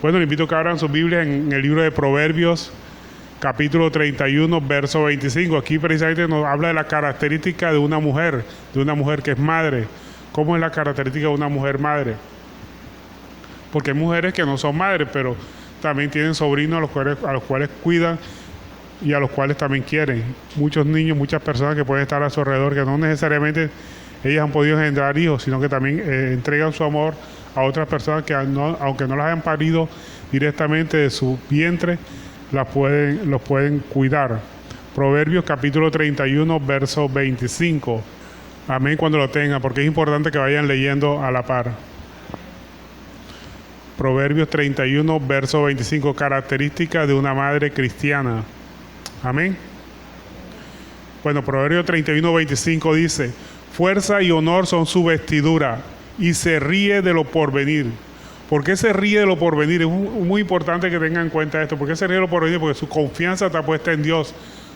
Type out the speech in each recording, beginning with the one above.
Bueno, les invito a que abran sus Biblias en el libro de Proverbios, capítulo 31, verso 25. Aquí precisamente nos habla de la característica de una mujer que es madre. ¿Cómo es la característica de una mujer madre? Porque hay mujeres que no son madres, pero también tienen sobrinos a los cuales cuidan y a los cuales también quieren. Muchos niños, muchas personas que pueden estar a su alrededor, que no necesariamente ellas han podido engendrar hijos, sino que también entregan su amor a otras personas que aunque no las hayan parido directamente de su vientre, los pueden cuidar. Proverbios capítulo 31, verso 25. Amén cuando lo tengan, porque es importante que vayan leyendo a la par. Proverbios 31, verso 25, característica de una madre cristiana. Amén. Bueno, Proverbios 31, 25 dice: fuerza y honor son su vestidura, y se ríe de lo porvenir. ¿Por qué se ríe de lo porvenir? Es muy importante que tengan en cuenta esto. ¿Por qué se ríe de lo porvenir? Porque su confianza está puesta en Dios.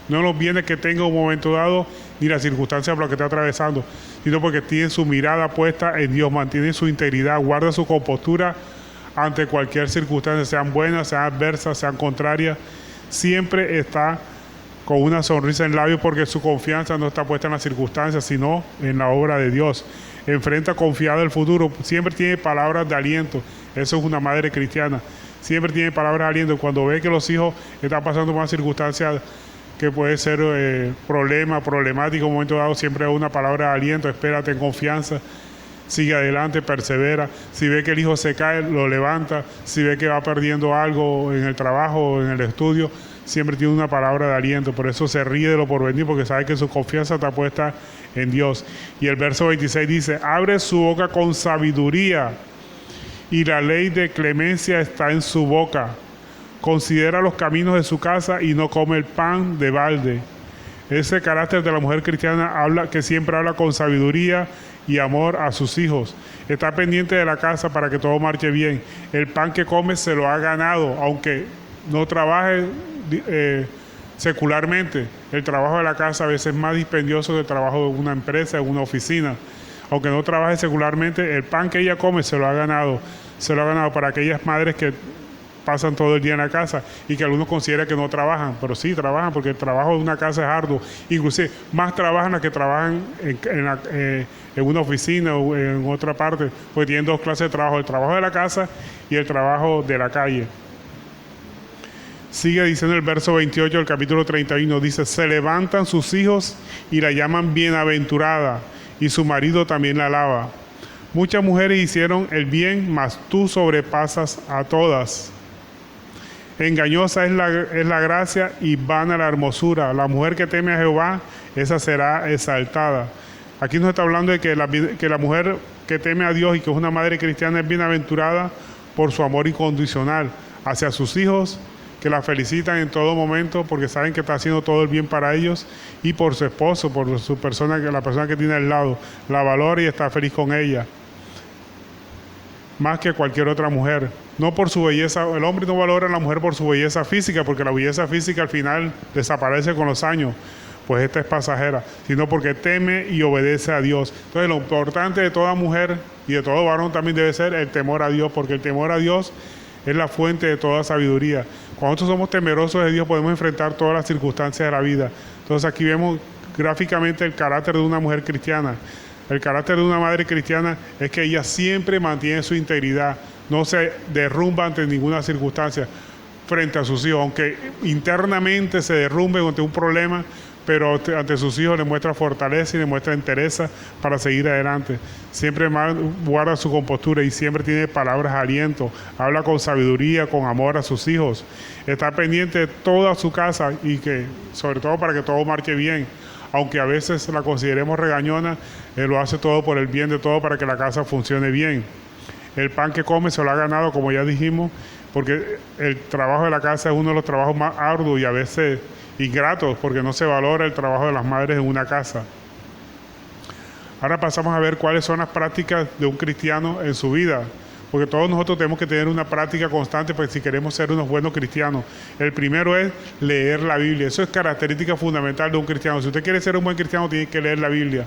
No en los bienes que tenga en un momento dado, ni las circunstancias por las que está atravesando, sino porque tiene su mirada puesta en Dios, mantiene su integridad, guarda su compostura ante cualquier circunstancia, sean buenas, sean adversas, sean contrarias. Siempre está con una sonrisa en labios porque su confianza no está puesta en las circunstancias, sino en la obra de Dios. Enfrenta confiado el futuro, siempre tiene palabras de aliento. Eso es una madre cristiana. Siempre tiene palabras de aliento. Cuando ve que los hijos están pasando por una circunstancia que puede ser problemático en un momento dado, siempre da una palabra de aliento: espérate en confianza, sigue adelante, persevera. Si ve que el hijo se cae, lo levanta. Si ve que va perdiendo algo en el trabajo o en el estudio, siempre tiene una palabra de aliento. Por eso se ríe de lo porvenir, porque sabe que su confianza está puesta en Dios. Y el verso 26 dice: abre su boca con sabiduría, y la ley de clemencia está en su boca. Considera los caminos de su casa y no come el pan de balde. Ese carácter de la mujer cristiana que siempre habla con sabiduría y amor a sus hijos. Está pendiente de la casa para que todo marche bien. El pan que come se lo ha ganado, aunque no trabaje secularmente. El trabajo de la casa a veces es más dispendioso que el trabajo de una empresa, de una oficina. Aunque no trabaje secularmente, el pan que ella come se lo ha ganado. Se lo ha ganado para aquellas madres que pasan todo el día en la casa y que algunos consideran que no trabajan, pero sí trabajan, porque el trabajo de una casa es arduo. Inclusive más trabajan las que trabajan en una oficina o en otra parte, porque tienen dos clases de trabajo: el trabajo de la casa y el trabajo de la calle. Sigue diciendo el verso 28 del capítulo 31, dice: se levantan sus hijos y la llaman bienaventurada, y su marido también la alaba. Muchas mujeres hicieron el bien, mas tú sobrepasas a todas. Engañosa es la gracia y vana la hermosura. La mujer que teme a Jehová, esa será exaltada. Aquí nos está hablando de que la mujer que teme a Dios y que es una madre cristiana es bienaventurada por su amor incondicional hacia sus hijos, que la felicitan en todo momento porque saben que está haciendo todo el bien para ellos, y por su esposo, por la persona que tiene al lado, la valora y está feliz con ella, más que cualquier otra mujer. No por su belleza, el hombre no valora a la mujer por su belleza física, porque la belleza física al final desaparece con los años, pues esta es pasajera, sino porque teme y obedece a Dios. Entonces lo importante de toda mujer y de todo varón también debe ser el temor a Dios, porque el temor a Dios es la fuente de toda sabiduría. Cuando nosotros somos temerosos de Dios, podemos enfrentar todas las circunstancias de la vida. Entonces aquí vemos gráficamente el carácter de una mujer cristiana. El carácter de una madre cristiana es que ella siempre mantiene su integridad, no se derrumba ante ninguna circunstancia frente a sus hijos, aunque internamente se derrumbe ante un problema, pero ante sus hijos le muestra fortaleza y le muestra entereza para seguir adelante. Siempre guarda su compostura y siempre tiene palabras de aliento, habla con sabiduría, con amor a sus hijos, está pendiente de toda su casa y que, sobre todo, para que todo marche bien. Aunque a veces la consideremos regañona, Él lo hace todo por el bien de todo, para que la casa funcione bien. El pan que come se lo ha ganado, como ya dijimos, porque el trabajo de la casa es uno de los trabajos más arduos y a veces ingratos, porque no se valora el trabajo de las madres en una casa. Ahora pasamos a ver cuáles son las prácticas de un cristiano en su vida, porque todos nosotros tenemos que tener una práctica constante pues, si queremos ser unos buenos cristianos. El primero es leer la Biblia. Eso es característica fundamental de un cristiano. Si usted quiere ser un buen cristiano, tiene que leer la Biblia.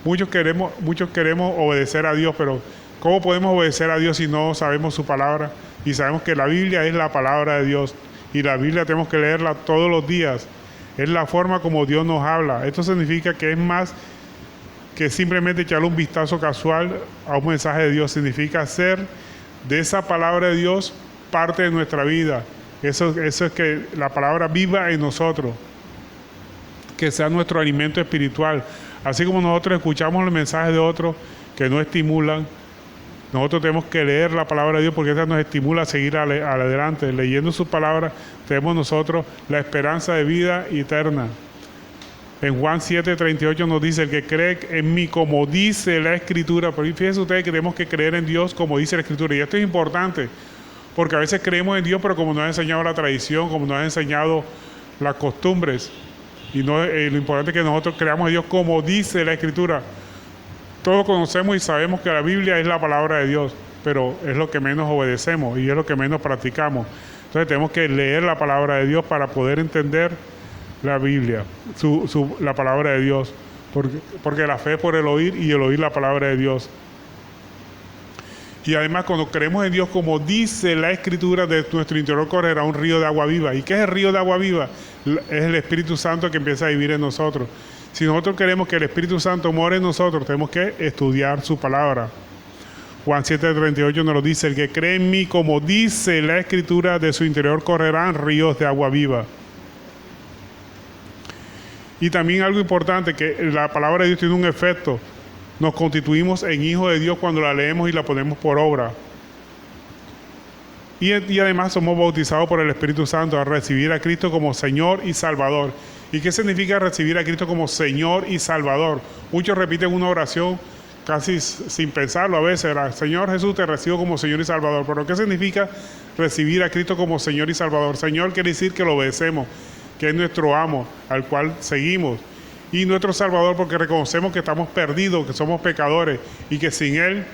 Muchos queremos obedecer a Dios, pero ¿Cómo podemos obedecer a Dios si no sabemos su palabra? Y sabemos que la Biblia es la palabra de Dios. Y la Biblia tenemos que leerla todos los días. Es la forma como Dios nos habla. Esto significa que es más que simplemente echarle un vistazo casual a un mensaje de Dios. Significa hacer de esa palabra de Dios parte de nuestra vida. Eso es que la palabra viva en nosotros. Que sea nuestro alimento espiritual. Así como nosotros escuchamos los mensajes de otros que nos estimulan, nosotros tenemos que leer la palabra de Dios porque esa nos estimula a seguir adelante. Leyendo su palabra tenemos nosotros la esperanza de vida eterna. En Juan 7:38 nos dice: el que cree en mí, como dice la Escritura. Pero fíjense ustedes que tenemos que creer en Dios como dice la Escritura. Y esto es importante, porque a veces creemos en Dios, pero como nos ha enseñado la tradición, como nos ha enseñado las costumbres. Y no, lo importante es que nosotros creamos en Dios como dice la Escritura. Todos conocemos y sabemos que la Biblia es la palabra de Dios, pero es lo que menos obedecemos y es lo que menos practicamos. Entonces tenemos que leer la palabra de Dios para poder entender la Biblia, la palabra de Dios, porque la fe es por el oír y el oír la palabra de Dios. Y además, cuando creemos en Dios como dice la Escritura, de nuestro interior correrá un río de agua viva. ¿Y qué es el río de agua viva? Es el Espíritu Santo que empieza a vivir en nosotros. Si nosotros queremos que el Espíritu Santo more en nosotros, tenemos que estudiar su palabra. Juan 7:38 nos lo dice: el que cree en mí, como dice la Escritura, de su interior correrán ríos de agua viva. Y también algo importante, que la palabra de Dios tiene un efecto. Nos constituimos en hijos de Dios cuando la leemos y la ponemos por obra. Y además somos bautizados por el Espíritu Santo a recibir a Cristo como Señor y Salvador. ¿Y qué significa recibir a Cristo como Señor y Salvador? Muchos repiten una oración casi sin pensarlo a veces, ¿verdad? Señor Jesús, te recibo como Señor y Salvador. ¿Pero qué significa recibir a Cristo como Señor y Salvador? Señor quiere decir que lo obedecemos, que es nuestro amo, al cual seguimos. Y nuestro Salvador porque reconocemos que estamos perdidos, que somos pecadores y que sin Él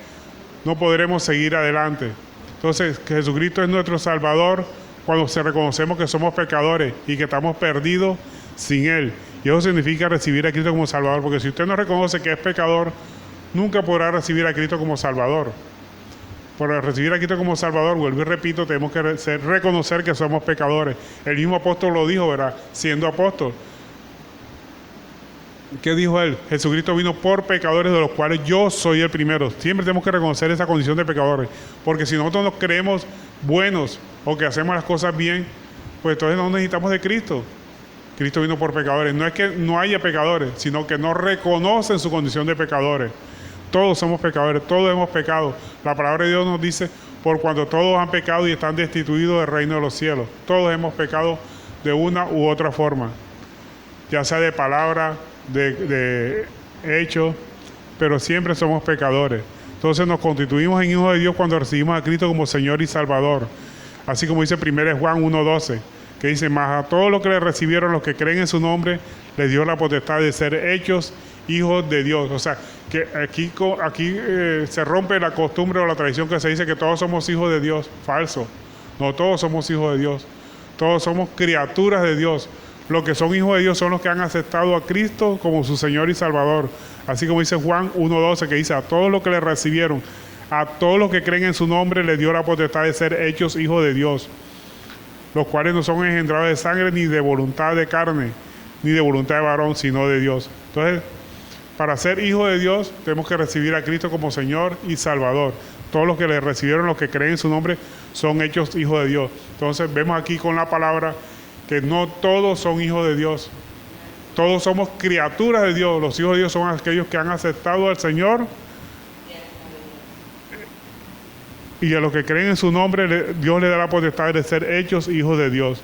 no podremos seguir adelante. Entonces, que Jesucristo es nuestro Salvador cuando reconocemos que somos pecadores y que estamos perdidos sin Él. Y eso significa recibir a Cristo como Salvador, porque si usted no reconoce que es pecador, nunca podrá recibir a Cristo como Salvador. Para recibir a Cristo como Salvador, vuelvo y repito, tenemos que reconocer que somos pecadores. El mismo apóstol lo dijo, ¿verdad? Siendo apóstol. ¿Qué dijo él? Jesucristo vino por pecadores, de los cuales yo soy el primero. Siempre tenemos que reconocer esa condición de pecadores, porque si nosotros nos creemos buenos o que hacemos las cosas bien, pues entonces no necesitamos de Cristo. Cristo vino por pecadores. No es que no haya pecadores, sino que no reconocen su condición de pecadores. Todos somos pecadores, todos hemos pecado. La palabra de Dios nos dice: por cuanto todos han pecado y están destituidos del reino de los cielos. Todos hemos pecado de una u otra forma, ya sea de palabra, de hecho, pero siempre somos pecadores. Entonces nos constituimos en hijos de Dios cuando recibimos a Cristo como Señor y Salvador. Así como dice 1 Juan 1:12, que dice: mas a todos los que le recibieron, los que creen en su nombre, les dio la potestad de ser hechos hijos de Dios. O sea, que aquí se rompe la costumbre o la tradición que se dice que todos somos hijos de Dios. Falso. No todos somos hijos de Dios. Todos somos criaturas de Dios. Los que son hijos de Dios son los que han aceptado a Cristo como su Señor y Salvador. Así como dice Juan 1:12, que dice: a todos los que le recibieron, a todos los que creen en su nombre, les dio la potestad de ser hechos hijos de Dios, los cuales no son engendrados de sangre, ni de voluntad de carne, ni de voluntad de varón, sino de Dios. Entonces, para ser hijos de Dios, tenemos que recibir a Cristo como Señor y Salvador. Todos los que le recibieron, los que creen en su nombre, son hechos hijos de Dios. Entonces, vemos aquí con la palabra que no todos son hijos de Dios. Todos somos criaturas de Dios. Los hijos de Dios son aquellos que han aceptado al Señor. Y a los que creen en su nombre, Dios le da la potestad de ser hechos hijos de Dios.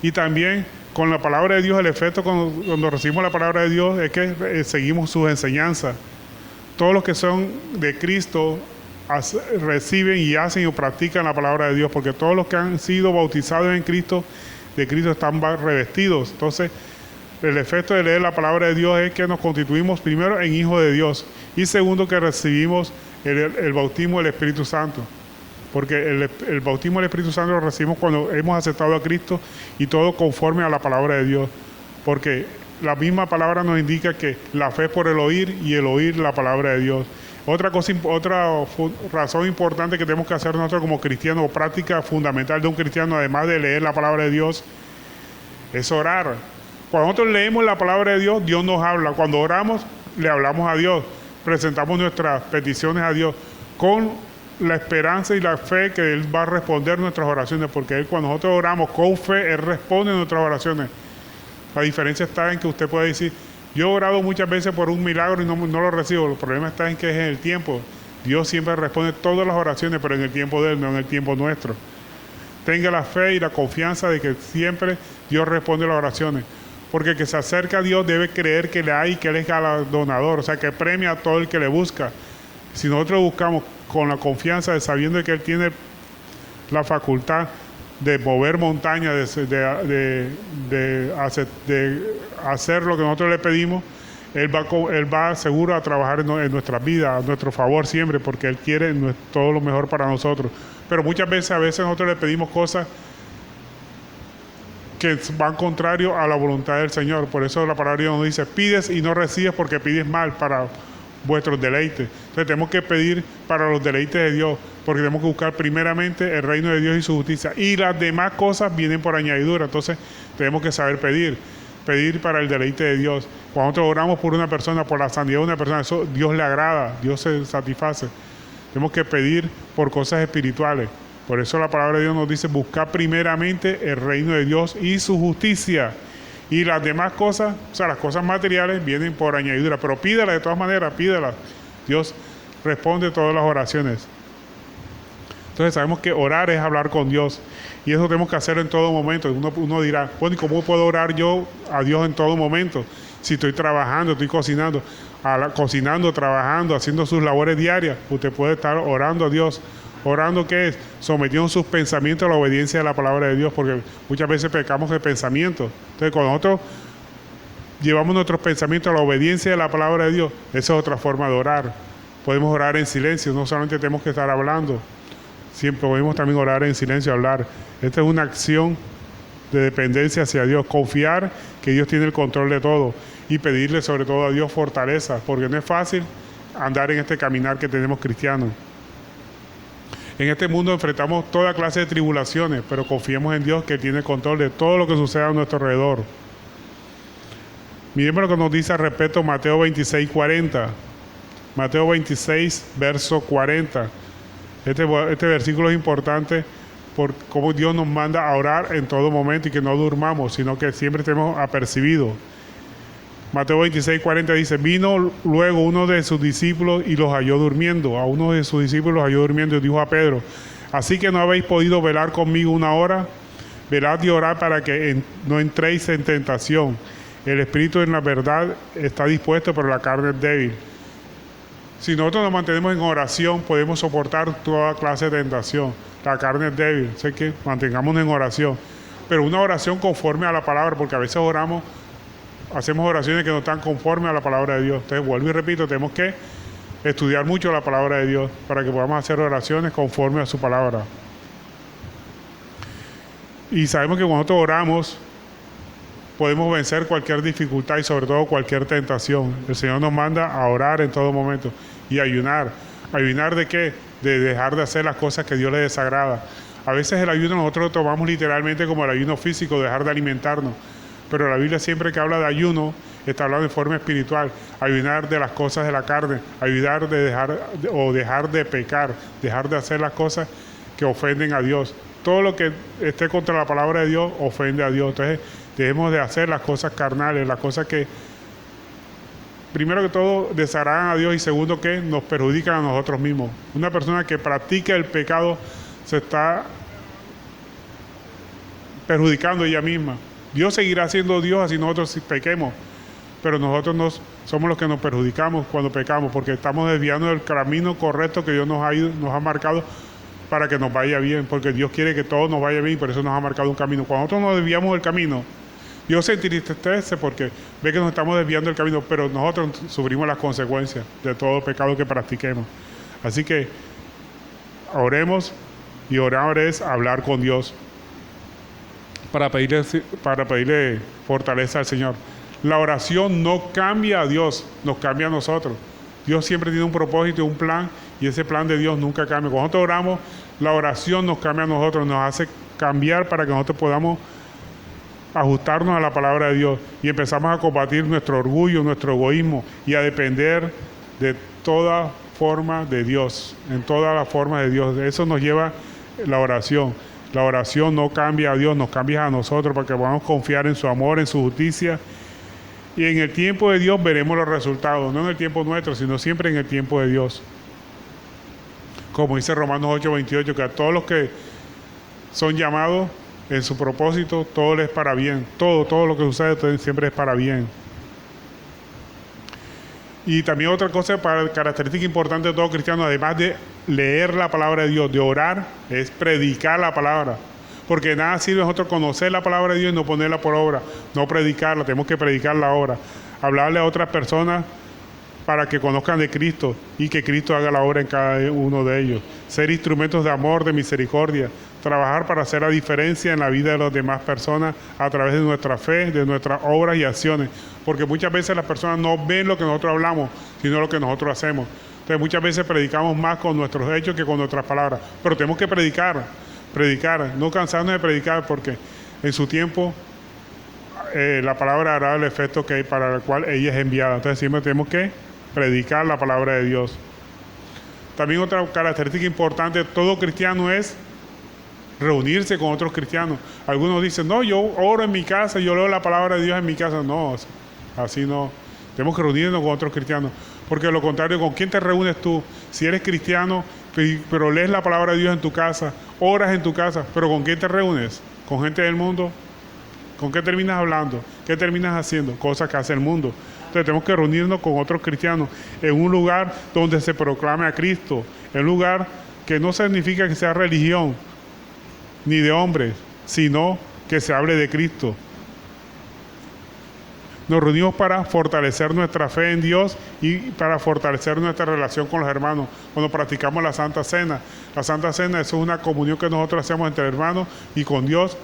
Y también con la palabra de Dios, el efecto cuando recibimos la palabra de Dios es que seguimos sus enseñanzas. Todos los que son de Cristo reciben y hacen y practican la palabra de Dios, porque todos los que han sido bautizados en Cristo, de Cristo están revestidos. Entonces, el efecto de leer la palabra de Dios es que nos constituimos primero en hijos de Dios y segundo que recibimos el bautismo del Espíritu Santo, porque el bautismo del Espíritu Santo lo recibimos cuando hemos aceptado a Cristo, y todo conforme a la palabra de Dios, porque la misma palabra nos indica que la fe es por el oír y el oír la palabra de Dios. Razón importante que tenemos que hacer nosotros como cristianos, o práctica fundamental de un cristiano, además de leer la palabra de Dios, es orar. Cuando nosotros leemos la palabra de Dios, Dios nos habla. Cuando oramos, le hablamos a Dios, presentamos nuestras peticiones a Dios con la esperanza y la fe que Él va a responder nuestras oraciones, porque Él, cuando nosotros oramos con fe, Él responde nuestras oraciones. La diferencia está en que usted puede decir: yo he orado muchas veces por un milagro y no lo recibo. El problema está en que es en el tiempo. Dios siempre responde todas las oraciones, pero en el tiempo de Él, no en el tiempo nuestro. Tenga la fe y la confianza de que siempre Dios responde las oraciones. Porque el que se acerca a Dios debe creer que le hay y que Él es galardonador, o sea, que premia a todo el que le busca. Si nosotros buscamos con la confianza de sabiendo que Él tiene la facultad de mover montañas, de hacer lo que nosotros le pedimos, Él va seguro a trabajar en nuestras vidas, a nuestro favor siempre, porque Él quiere todo lo mejor para nosotros. Pero muchas veces, nosotros le pedimos cosas que van contrario a la voluntad del Señor. Por eso la palabra de Dios nos dice: pides y no recibes porque pides mal para vuestros deleites. Entonces tenemos que pedir para los deleites de Dios, porque tenemos que buscar primeramente el reino de Dios y su justicia, y las demás cosas vienen por añadidura. Entonces tenemos que saber pedir para el deleite de Dios. Cuando nosotros oramos por una persona, por la sanidad de una persona, eso Dios le agrada, Dios se satisface. Tenemos que pedir por cosas espirituales. Por eso la palabra de Dios nos dice: buscar primeramente el reino de Dios y su justicia, y las demás cosas, o sea, las cosas materiales, vienen por añadidura. Pero pídela de todas maneras, pídela. Dios responde todas las oraciones. Entonces sabemos que orar es hablar con Dios, y eso tenemos que hacer en todo momento. Uno dirá: bueno, ¿y cómo puedo orar yo a Dios en todo momento? Si estoy trabajando, estoy cocinando, trabajando, haciendo sus labores diarias, usted puede estar orando a Dios. ¿Orando qué es? Sometiendo sus pensamientos a la obediencia de la palabra de Dios, porque muchas veces pecamos de pensamiento. Entonces, cuando nosotros llevamos nuestros pensamientos a la obediencia de la palabra de Dios, esa es otra forma de orar. Podemos orar en silencio, no solamente tenemos que estar hablando, siempre podemos también orar en silencio, hablar. Esta es una acción de dependencia hacia Dios, confiar que Dios tiene el control de todo y pedirle sobre todo a Dios fortaleza, porque no es fácil andar en este caminar que tenemos cristianos. En este mundo enfrentamos toda clase de tribulaciones, pero confiemos en Dios, que tiene el control de todo lo que sucede a nuestro alrededor. Miremos lo que nos dice al respecto Mateo 26:40. Mateo 26, verso 40. Este versículo es importante por cómo Dios nos manda a orar en todo momento y que no durmamos, sino que siempre estemos apercibidos. Mateo 26:40 dice: vino luego uno de sus discípulos y los halló durmiendo. A uno de sus discípulos los halló durmiendo y dijo a Pedro: ¿así que no habéis podido velar conmigo una hora? Velad y orad para que no entréis en tentación. El espíritu en la verdad está dispuesto, pero la carne es débil. Si nosotros nos mantenemos en oración, podemos soportar toda clase de tentación. La carne es débil, así que mantengámonos en oración. Pero una oración conforme a la palabra, porque a veces hacemos oraciones que no están conformes a la palabra de Dios. Entonces, vuelvo y repito, tenemos que estudiar mucho la palabra de Dios para que podamos hacer oraciones conforme a su palabra. Y sabemos que cuando nosotros oramos, podemos vencer cualquier dificultad y sobre todo cualquier tentación. El Señor nos manda a orar en todo momento y ayunar. ¿Ayunar de qué? De dejar de hacer las cosas que Dios le desagrada. A veces el ayuno nosotros lo tomamos literalmente como el ayuno físico, dejar de alimentarnos. Pero la Biblia siempre que habla de ayuno, está hablando de forma espiritual. Ayunar de las cosas de la carne, ayudar de dejar de pecar, dejar de hacer las cosas que ofenden a Dios. Todo lo que esté contra la palabra de Dios ofende a Dios. Entonces, debemos de hacer las cosas carnales, las cosas que, primero que todo, desagradan a Dios, y segundo, que nos perjudican a nosotros mismos. Una persona que practica el pecado se está perjudicando ella misma. Dios seguirá siendo Dios así nosotros pequemos, pero nosotros somos los que nos perjudicamos cuando pecamos, porque estamos desviando del camino correcto que Dios nos ha marcado para que nos vaya bien, porque Dios quiere que todo nos vaya bien, y por eso nos ha marcado un camino. Cuando nosotros nos desviamos del camino, Dios se entristece porque ve que nos estamos desviando del camino, pero nosotros sufrimos las consecuencias de todo pecado que practiquemos. Así que oremos, y orar es hablar con Dios para pedirle fortaleza al Señor. La oración no cambia a Dios, nos cambia a nosotros. Dios siempre tiene un propósito y un plan, y ese plan de Dios nunca cambia. Cuando nosotros oramos, la oración nos cambia a nosotros, nos hace cambiar para que nosotros podamos ajustarnos a la palabra de Dios y empezamos a combatir nuestro orgullo, nuestro egoísmo y a depender de toda forma de Dios, en todas las formas de Dios. Eso nos lleva la oración. La oración no cambia a Dios, nos cambia a nosotros para que podamos confiar en su amor, en su justicia. Y en el tiempo de Dios veremos los resultados, no en el tiempo nuestro, sino siempre en el tiempo de Dios. Como dice Romanos 8:28, que a todos los que son llamados en su propósito, todo les es para bien. Todo lo que sucede siempre es para bien. Y también otra cosa, característica importante de todo cristiano, además de leer la palabra de Dios, de orar, es predicar la palabra. Porque nada sirve a nosotros conocer la palabra de Dios y no ponerla por obra, no predicarla, tenemos que predicarla ahora. Hablarle a otras personas para que conozcan de Cristo y que Cristo haga la obra en cada uno de ellos. Ser instrumentos de amor, de misericordia, trabajar para hacer la diferencia en la vida de las demás personas a través de nuestra fe, de nuestras obras y acciones. Porque muchas veces las personas no ven lo que nosotros hablamos, sino lo que nosotros hacemos. Entonces muchas veces predicamos más con nuestros hechos que con nuestras palabras. Pero tenemos que predicar, no cansarnos de predicar, porque en su tiempo la palabra hará el efecto que para el cual ella es enviada. Entonces siempre tenemos que predicar la palabra de Dios. También otra característica importante de todo cristiano es reunirse con otros cristianos. Algunos dicen, no, yo oro en mi casa, yo leo la palabra de Dios en mi casa. No, así no. Tenemos que reunirnos con otros cristianos. Porque de lo contrario, ¿con quién te reúnes tú? Si eres cristiano, pero lees la palabra de Dios en tu casa, oras en tu casa, pero ¿con quién te reúnes? ¿Con gente del mundo? ¿Con qué terminas hablando? ¿Qué terminas haciendo? Cosas que hace el mundo. Entonces tenemos que reunirnos con otros cristianos en un lugar donde se proclame a Cristo, en un lugar que no significa que sea religión, ni de hombres, sino que se hable de Cristo. Nos reunimos para fortalecer nuestra fe en Dios y para fortalecer nuestra relación con los hermanos. Cuando practicamos la Santa Cena, eso es una comunión que nosotros hacemos entre hermanos y con Dios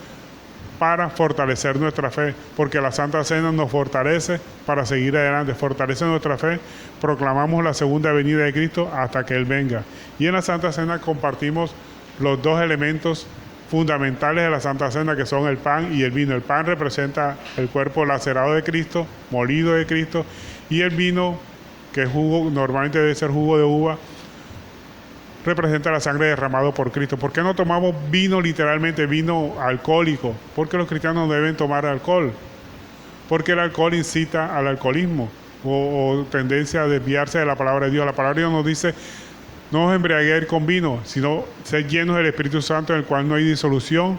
para fortalecer nuestra fe, porque la Santa Cena nos fortalece para seguir adelante, fortalece nuestra fe, proclamamos la segunda venida de Cristo hasta que Él venga. Y en la Santa Cena compartimos los dos elementos fundamentales de la Santa Cena, que son el pan y el vino. El pan representa el cuerpo lacerado de Cristo, molido de Cristo, y el vino, que es jugo, normalmente debe ser jugo de uva, representa la sangre derramada por Cristo. ¿Por qué no tomamos vino literalmente, vino alcohólico? Porque los cristianos no deben tomar alcohol. Porque el alcohol incita al alcoholismo o tendencia a desviarse de la palabra de Dios. La palabra de Dios nos dice, no os embriaguéis con vino, sino sed llenos del Espíritu Santo, en el cual no hay disolución,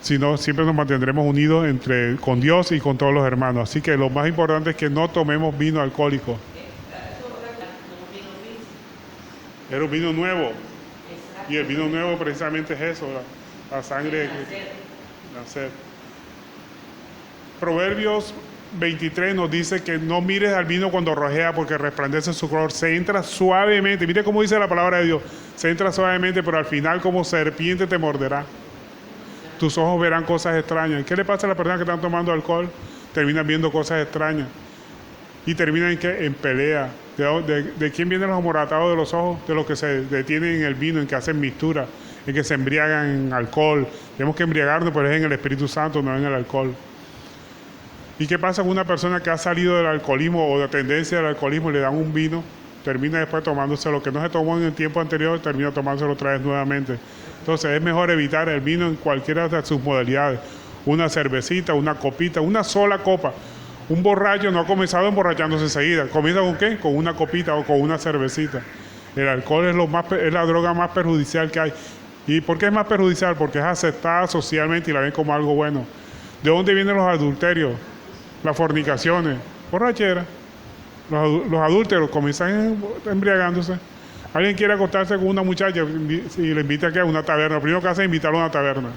sino siempre nos mantendremos unidos con Dios y con todos los hermanos. Así que lo más importante es que no tomemos vino alcohólico. Era un vino nuevo. Y el vino nuevo precisamente es eso, la sangre de Cristo. Nacer. Proverbios 23 nos dice que no mires al vino cuando rojea, porque resplandece su color. Se entra suavemente. Mire cómo dice la palabra de Dios. Se entra suavemente, pero al final como serpiente te morderá. Tus ojos verán cosas extrañas. ¿Qué le pasa a las personas que están tomando alcohol? Terminan viendo cosas extrañas. Y terminan en pelea. ¿De quién vienen los amoratados de los ojos? De los que se detienen en el vino, en que hacen mixtura, en que se embriagan en alcohol. Tenemos que embriagarnos, pero es en el Espíritu Santo, no en el alcohol. ¿Y qué pasa con una persona que ha salido del alcoholismo o de tendencia del alcoholismo y le dan un vino? Termina después tomándose lo que no se tomó en el tiempo anterior, termina tomándoselo otra vez nuevamente. Entonces es mejor evitar el vino en cualquiera de sus modalidades. Una cervecita, una copita, una sola copa. Un borracho no ha comenzado emborrachándose enseguida. ¿Comienza con qué? Con una copita o con una cervecita. El alcohol es la droga más perjudicial que hay. ¿Y por qué es más perjudicial? Porque es aceptada socialmente y la ven como algo bueno. ¿De dónde vienen los adulterios? Las fornicaciones, borrachera. Los adúlteros comienzan embriagándose. Alguien quiere acostarse con una muchacha y le invita a una taberna. Lo primero que hace es invitarlo a una taberna.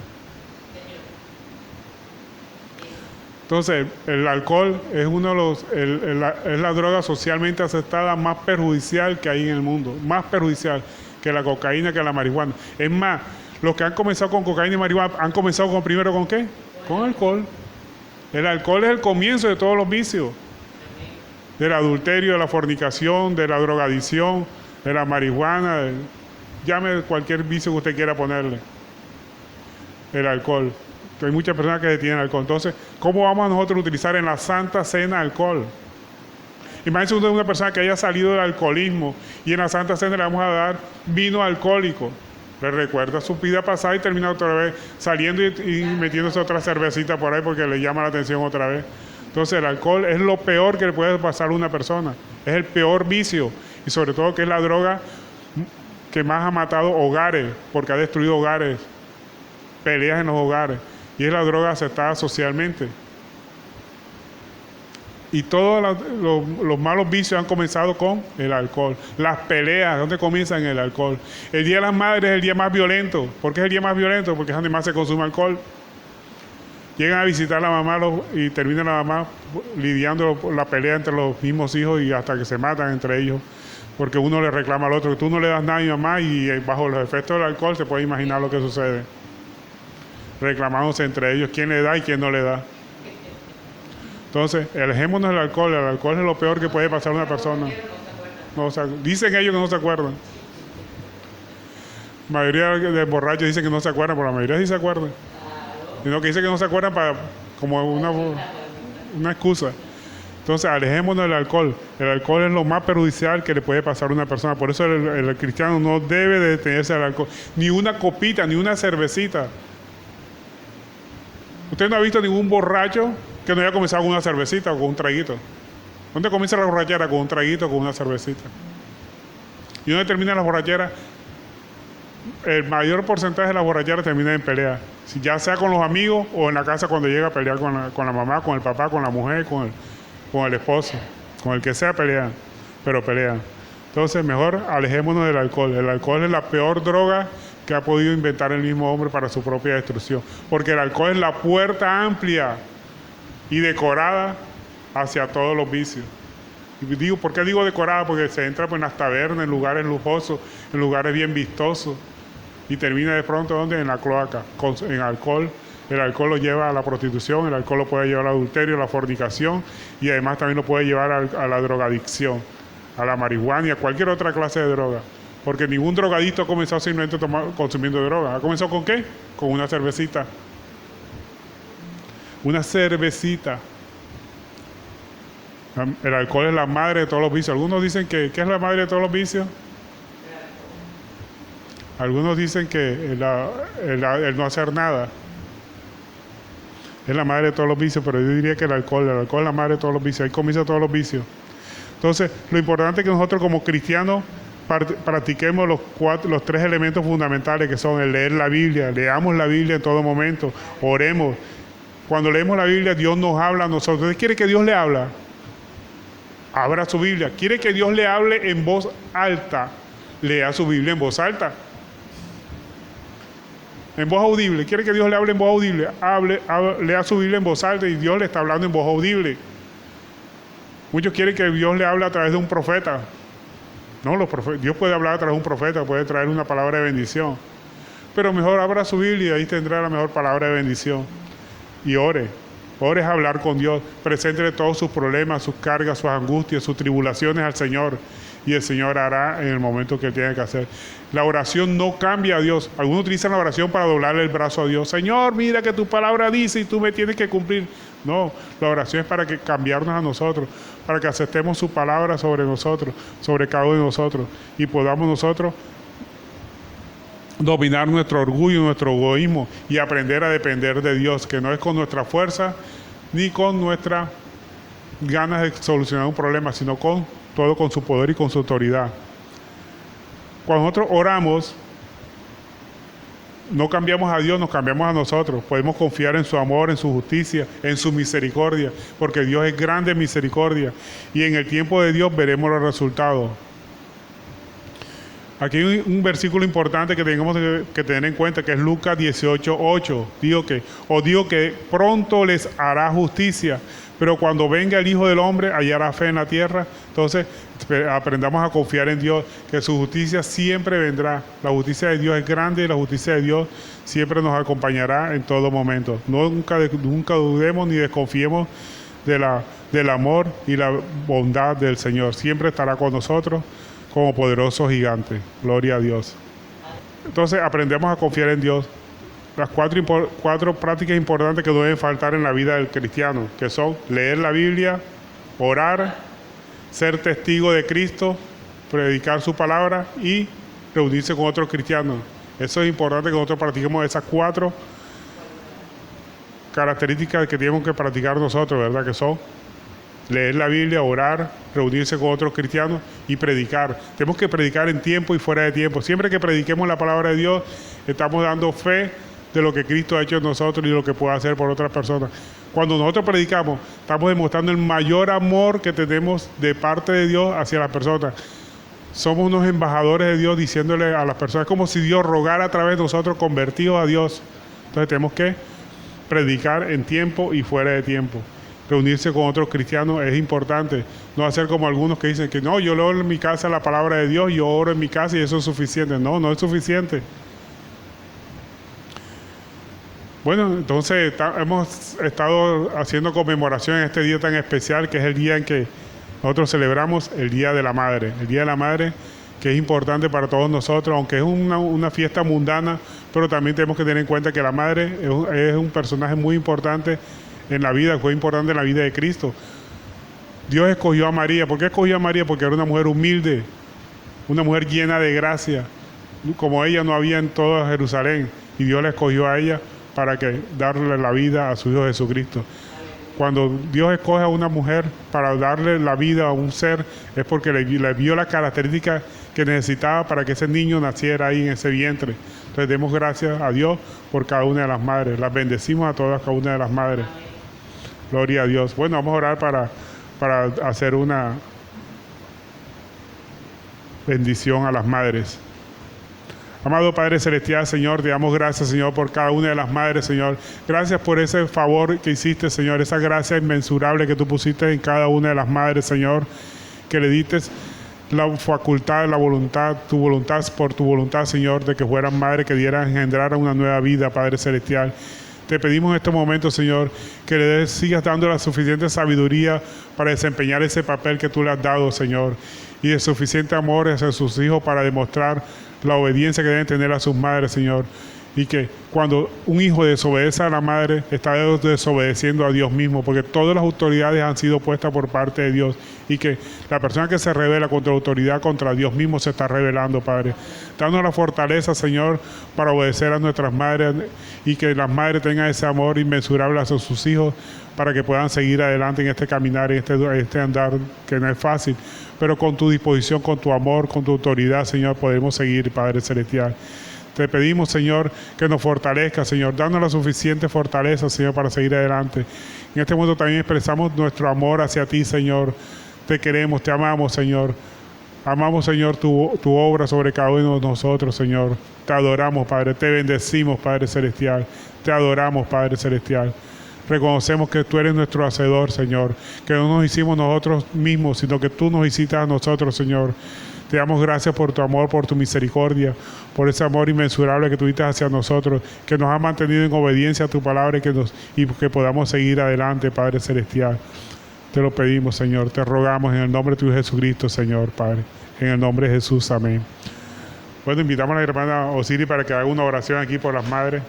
Entonces, el alcohol es es la droga socialmente aceptada más perjudicial que hay en el mundo. Más perjudicial que la cocaína, que la marihuana. Es más, los que han comenzado con cocaína y marihuana, ¿han comenzado primero con qué? Con alcohol. El alcohol es el comienzo de todos los vicios. del adulterio, de la fornicación, de la drogadicción, de la marihuana, llame cualquier vicio que usted quiera ponerle, el alcohol. Hay muchas personas que detienen alcohol. Entonces, ¿cómo vamos a nosotros a utilizar en la Santa Cena alcohol? Imagínense usted una persona que haya salido del alcoholismo y en la Santa Cena le vamos a dar vino alcohólico. Le recuerda su vida pasada y termina otra vez saliendo y metiéndose otra cervecita por ahí porque le llama la atención otra vez. Entonces el alcohol es lo peor que le puede pasar a una persona. Es el peor vicio y sobre todo que es la droga que más ha matado hogares, porque ha destruido hogares, peleas en los hogares, y es la droga aceptada socialmente. Y todos los malos vicios han comenzado con el alcohol. Las peleas, ¿dónde comienzan? En el alcohol. El Día de las Madres es el día más violento. ¿Por qué es el día más violento? Porque es donde más se consume alcohol. Llegan a visitar a la mamá y termina la mamá lidiando la pelea entre los mismos hijos y hasta que se matan entre ellos. Porque uno le reclama al otro que tú no le das nada a mi mamá y bajo los efectos del alcohol se puede imaginar lo que sucede. Reclamándose entre ellos quién le da y quién no le da. Entonces, alejémonos del alcohol. El alcohol es lo peor que puede pasar a una persona. No, dicen ellos que no se acuerdan. La mayoría de borrachos dicen que no se acuerdan, pero la mayoría sí se acuerdan. Sino que dicen que no se acuerdan como una excusa. Entonces, alejémonos del alcohol. El alcohol es lo más perjudicial que le puede pasar a una persona. Por eso el cristiano no debe de detenerse al alcohol. Ni una copita, ni una cervecita. ¿Usted no ha visto ningún borracho que no haya comenzado con una cervecita o con un traguito? ¿Dónde comienza la borrachera? Con un traguito o con una cervecita. ¿Y dónde termina la borrachera? El mayor porcentaje de las borracheras termina en pelea. Ya sea con los amigos o en la casa cuando llega a pelear con la mamá, con el papá, con la mujer, con el esposo. Con el que sea pelean, pero pelean. Entonces mejor alejémonos del alcohol. El alcohol es la peor droga que ha podido inventar el mismo hombre para su propia destrucción. Porque el alcohol es la puerta amplia y decorada hacia todos los vicios. Y digo, ¿por qué digo decorada? Porque se entra pues, en las tabernas, en lugares lujosos, en lugares bien vistosos, y termina de pronto ¿dónde? En la cloaca, en alcohol. El alcohol lo lleva a la prostitución, el alcohol lo puede llevar al adulterio, a la fornicación, y además también lo puede llevar a la drogadicción, a la marihuana y a cualquier otra clase de droga. Porque ningún drogadicto ha comenzado simplemente consumiendo droga. ¿Ha comenzado con qué? Con una cervecita. Una cervecita. El alcohol es la madre de todos los vicios. Algunos dicen que ¿qué es la madre de todos los vicios? Algunos dicen que el no hacer nada es la madre de todos los vicios, pero yo diría que el alcohol es la madre de todos los vicios. Ahí comienza todos los vicios. Entonces, lo importante es que nosotros como cristianos practiquemos los tres elementos fundamentales que son el leer la Biblia. Leamos la Biblia en todo momento. Oremos. Cuando leemos la Biblia, Dios nos habla a nosotros. ¿Usted quiere que Dios le habla? Abra su Biblia. ¿Quiere que Dios le hable en voz alta? Lea su Biblia en voz alta. En voz audible. ¿Quiere que Dios le hable en voz audible? Lea su Biblia en voz alta y Dios le está hablando en voz audible. Muchos quieren que Dios le hable a través de un profeta. No, Dios puede hablar a través de un profeta, puede traer una palabra de bendición. Pero mejor abra su Biblia y ahí tendrá la mejor palabra de bendición. Y ore. Ore es hablar con Dios. Preséntele todos sus problemas, sus cargas, sus angustias, sus tribulaciones al Señor. Y el Señor hará en el momento que Él tiene que hacer. La oración no cambia a Dios. Algunos utilizan la oración para doblarle el brazo a Dios. Señor, mira que tu palabra dice y tú me tienes que cumplir. No, la oración es para cambiarnos a nosotros, para que aceptemos su palabra sobre nosotros, sobre cada uno de nosotros, y podamos nosotros dominar nuestro orgullo, nuestro egoísmo y aprender a depender de Dios, que no es con nuestra fuerza ni con nuestras ganas de solucionar un problema, sino todo con su poder y con su autoridad. Cuando nosotros oramos, no cambiamos a Dios, nos cambiamos a nosotros. Podemos confiar en su amor, en su justicia, en su misericordia, porque Dios es grande en misericordia. Y en el tiempo de Dios veremos los resultados. Aquí hay un versículo importante que tenemos que tener en cuenta, que es Lucas 18:8. Digo que pronto les hará justicia, pero cuando venga el Hijo del Hombre hallará fe en la tierra. Entonces aprendamos a confiar en Dios, que su justicia siempre vendrá. La justicia de Dios es grande y la justicia de Dios siempre nos acompañará en todo momento. Nunca dudemos ni desconfiemos de la del amor y la bondad del Señor. Siempre estará con nosotros como poderoso gigante. Gloria a Dios. Entonces aprendemos a confiar en Dios. Las cuatro prácticas importantes que no deben faltar en la vida del cristiano, que son leer la Biblia, orar, ser testigo de Cristo, predicar su palabra y reunirse con otros cristianos. Eso es importante que nosotros practiquemos esas 4 características que tenemos que practicar nosotros, ¿verdad? Que son leer la Biblia, orar, reunirse con otros cristianos y predicar. Tenemos que predicar en tiempo y fuera de tiempo. Siempre que prediquemos la palabra de Dios, estamos dando fe de lo que Cristo ha hecho en nosotros y lo que puede hacer por otras personas. Cuando nosotros predicamos, estamos demostrando el mayor amor que tenemos de parte de Dios hacia las personas. Somos unos embajadores de Dios diciéndole a las personas, como si Dios rogara a través de nosotros convertidos a Dios. Entonces tenemos que predicar en tiempo y fuera de tiempo. Reunirse con otros cristianos es importante. No hacer como algunos que dicen que no, yo leo en mi casa la palabra de Dios, yo oro en mi casa y eso es suficiente. No, no es suficiente. Bueno, entonces hemos estado haciendo conmemoración en este día tan especial, que es el día en que nosotros celebramos el Día de la Madre. El Día de la Madre, que es importante para todos nosotros, aunque es una fiesta mundana, pero también tenemos que tener en cuenta que la Madre es un personaje muy importante en la vida, fue importante en la vida de Cristo. Dios escogió a María. ¿Por qué escogió a María? Porque era una mujer humilde, una mujer llena de gracia. Como ella no había en toda Jerusalén, y Dios la escogió a ella para darle la vida a su Hijo Jesucristo. Cuando Dios escoge a una mujer para darle la vida a un ser, es porque le vio las características que necesitaba para que ese niño naciera ahí en ese vientre. Entonces demos gracias a Dios por cada una de las madres. Las bendecimos a todas, cada una de las madres. Gloria a Dios. Bueno, vamos a orar para hacer una bendición a las madres. Amado Padre Celestial, Señor, te damos gracias, Señor, por cada una de las madres, Señor. Gracias por ese favor que hiciste, Señor, esa gracia inmensurable que tú pusiste en cada una de las madres, Señor, que le diste la facultad, la voluntad, tu voluntad, por tu voluntad, Señor, de que fueran madres que dieran, engendraran una nueva vida, Padre Celestial. Te pedimos en este momento, Señor, que le sigas dando la suficiente sabiduría para desempeñar ese papel que tú le has dado, Señor, y de suficiente amor hacia sus hijos para demostrar la obediencia que deben tener a sus madres, Señor. Y que cuando un hijo desobedece a la madre, está desobedeciendo a Dios mismo, porque todas las autoridades han sido puestas por parte de Dios, y que la persona que se rebela contra la autoridad, contra Dios mismo, se está rebelando, Padre. Danos la fortaleza, Señor, para obedecer a nuestras madres, y que las madres tengan ese amor inmensurable hacia sus hijos, para que puedan seguir adelante en este caminar, en este andar, que no es fácil, pero con tu disposición, con tu amor, con tu autoridad, Señor, podemos seguir, Padre Celestial. Te pedimos, Señor, que nos fortalezca, Señor, danos la suficiente fortaleza, Señor, para seguir adelante. En este momento también expresamos nuestro amor hacia ti, Señor. Te queremos, te amamos, Señor. Amamos, Señor, tu obra sobre cada uno de nosotros, Señor. Te adoramos, Padre. Te bendecimos, Padre Celestial. Te adoramos, Padre Celestial. Reconocemos que tú eres nuestro hacedor, Señor. Que no nos hicimos nosotros mismos, sino que tú nos hiciste a nosotros, Señor. Te damos gracias por tu amor, por tu misericordia, por ese amor inmensurable que tuviste hacia nosotros, que nos ha mantenido en obediencia a tu palabra y que podamos seguir adelante, Padre Celestial. Te lo pedimos, Señor. Te rogamos en el nombre de tu Hijo Jesucristo, Señor, Padre. En el nombre de Jesús, amén. Bueno, invitamos a la hermana Osiris para que haga una oración aquí por las madres.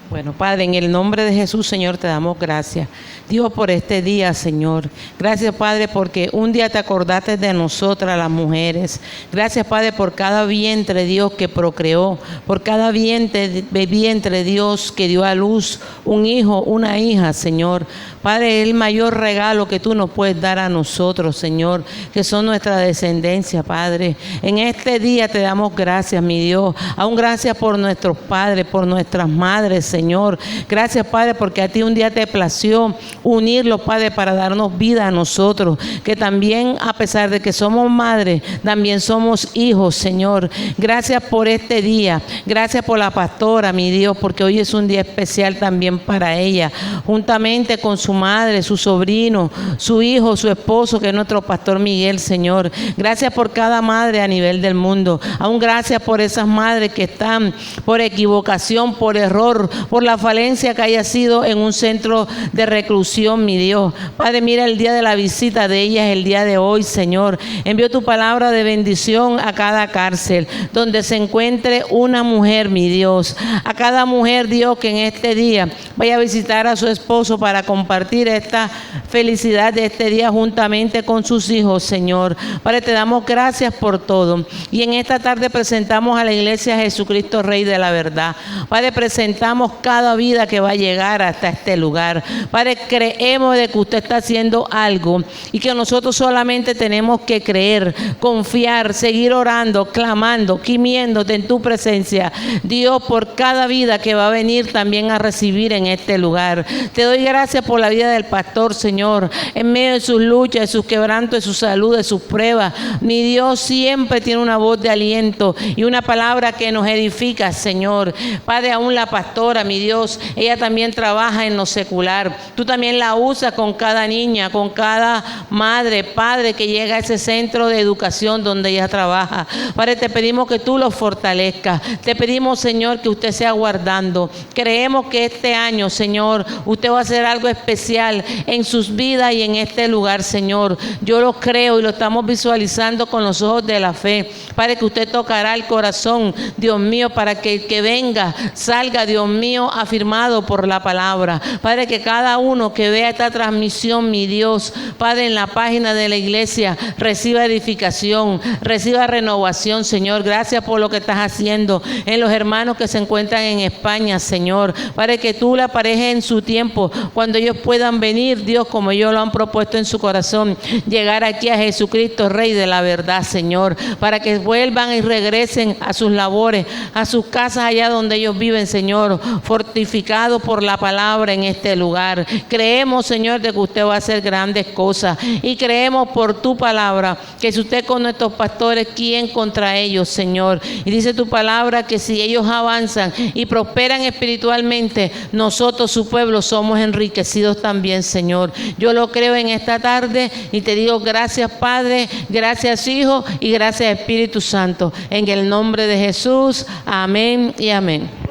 Bueno, Padre, en el nombre de Jesús, Señor, te damos gracias. Dios, por este día, Señor. Gracias, Padre, porque un día te acordaste de nosotras, las mujeres. Gracias, Padre, por cada vientre, Dios, que procreó. Por cada vientre, Dios, que dio a luz un hijo, una hija, Señor. Padre, es el mayor regalo que tú nos puedes dar a nosotros, Señor, que son nuestra descendencia, Padre. En este día te damos gracias, mi Dios. Aún gracias por nuestros padres, por nuestras madres, Señor. Gracias, Padre, porque a ti un día te plació unirlos, Padre, para darnos vida a nosotros, que también, a pesar de que somos madres, también somos hijos, Señor. Gracias por este día. Gracias por la pastora, mi Dios, porque hoy es un día especial también para ella, juntamente con su su madre, su sobrino, su hijo, su esposo, que es nuestro pastor Miguel, Señor. Gracias por cada madre a nivel del mundo. Aún gracias por esas madres que están por equivocación, por error, por la falencia que haya sido en un centro de reclusión, mi Dios. Padre, mira el día de la visita de ellas, el día de hoy, Señor. Envío tu palabra de bendición a cada cárcel, donde se encuentre una mujer, mi Dios. A cada mujer, Dios, que en este día vaya a visitar a su esposo para compartir esta felicidad de este día juntamente con sus hijos, Señor. Padre, te damos gracias por todo. Y en esta tarde presentamos a la iglesia Jesucristo, Rey de la verdad. Padre, presentamos cada vida que va a llegar hasta este lugar. Padre, creemos de que usted está haciendo algo y que nosotros solamente tenemos que creer, confiar, seguir orando, clamando, gimiéndote en tu presencia, Dios, por cada vida que va a venir también a recibir en este lugar. Te doy gracias por la vida del pastor, Señor, en medio de sus luchas, de sus quebrantos, de su salud, de sus pruebas. Mi Dios siempre tiene una voz de aliento y una palabra que nos edifica, Señor. Padre, aún la pastora, mi Dios, ella también trabaja en lo secular. Tú también la usas con cada niña, con cada madre, padre que llega a ese centro de educación donde ella trabaja. Padre, te pedimos que tú los fortalezcas. Te pedimos, Señor, que usted sea guardando. Creemos que este año, Señor, usted va a hacer algo especial en sus vidas y en este lugar, Señor. Yo lo creo y lo estamos visualizando con los ojos de la fe. Padre, que usted tocará el corazón, Dios mío, para que el que venga salga, Dios mío, afirmado por la palabra. Padre, que cada uno que vea esta transmisión, mi Dios, Padre, en la página de la iglesia, reciba edificación, reciba renovación, Señor. Gracias por lo que estás haciendo en los hermanos que se encuentran en España, Señor. Padre, que tú la parejes en su tiempo, cuando ellos puedan venir, Dios, como ellos lo han propuesto en su corazón, llegar aquí a Jesucristo, Rey de la verdad, Señor, para que vuelvan y regresen a sus labores, a sus casas allá donde ellos viven, Señor, fortificados por la palabra en este lugar. Creemos, Señor, de que usted va a hacer grandes cosas y creemos por tu palabra que si usted con nuestros pastores, ¿quién contra ellos, Señor? Y dice tu palabra que si ellos avanzan y prosperan espiritualmente, nosotros, su pueblo, somos enriquecidos también, Señor. Yo lo creo en esta tarde y te digo gracias, Padre, gracias, Hijo, y gracias, Espíritu Santo. En el nombre de Jesús, amén y amén.